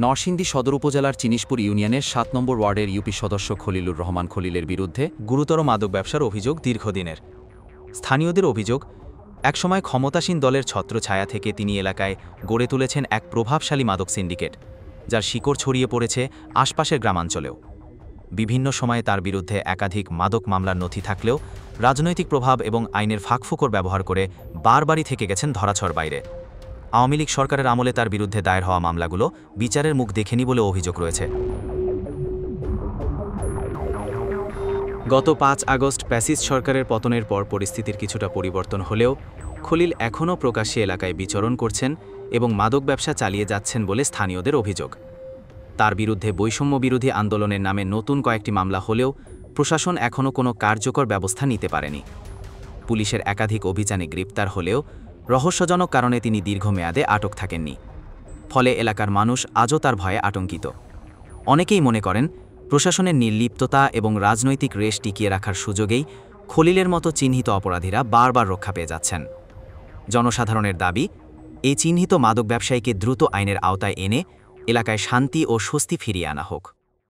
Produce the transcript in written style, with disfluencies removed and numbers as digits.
নরসিংদী সদর উপজেলার চিনিশপুর ইউনিয়নের ৭ নম্বর ওয়ার্ডের ইউপি সদস্য খলিলুর রহমান খলিলের বিরুদ্ধে গুরুতর মাদক ব্যবসার অভিযোগ দীর্ঘদিনের। স্থানীয়দের অভিযোগ, একসময় ক্ষমতাসীন দলের ছত্রছায়া থেকে তিনি এলাকায় গড়ে তুলেছেন এক প্রভাবশালী মাদক সিন্ডিকেট, যার শিকড় ছড়িয়ে পড়েছে আশপাশের গ্রামাঞ্চলেও। বিভিন্ন সময়ে তার বিরুদ্ধে একাধিক মাদক মামলার নথি থাকলেও রাজনৈতিক প্রভাব এবং আইনের ফাঁকফোকর ব্যবহার করে বারবারই থেকে গেছেন ধরাছোঁয়ার বাইরে। আওয়ামী লীগ সরকারের আমলে তার বিরুদ্ধে দায়ের হওয়া মামলাগুলো বিচারের মুখ দেখেনি বলে অভিযোগ রয়েছে। গত ৫ আগস্ট ফ্যাসিস্ট সরকারের পতনের পর পরিস্থিতির কিছুটা পরিবর্তন হলেও খলিল এখনও প্রকাশ্যে এলাকায় বিচরণ করছেন এবং মাদক ব্যবসা চালিয়ে যাচ্ছেন বলে স্থানীয়দের অভিযোগ। তার বিরুদ্ধে বৈষম্য বিরোধী আন্দোলনের নামে নতুন কয়েকটি মামলা হলেও প্রশাসন এখনও কোনো কার্যকর ব্যবস্থা নিতে পারেনি। পুলিশের একাধিক অভিযানে গ্রেপ্তার হলেও রহস্যজনক কারণে তিনি দীর্ঘমেয়াদে আটক থাকেননি। ফলে এলাকার মানুষ আজও তার ভয়ে আতঙ্কিত। অনেকেই মনে করেন প্রশাসনের নির্লিপ্ততা এবং রাজনৈতিক রেশ টিকিয়ে রাখার সুযোগেই খলিলের মতো চিহ্নিত অপরাধীরা বারবার রক্ষা পেয়ে যাচ্ছেন। জনসাধারণের দাবি, এই চিহ্নিত মাদক ব্যবসায়ীকে দ্রুত আইনের আওতায় এনে এলাকায় শান্তি ও স্বস্তি ফিরিয়ে আনা হোক।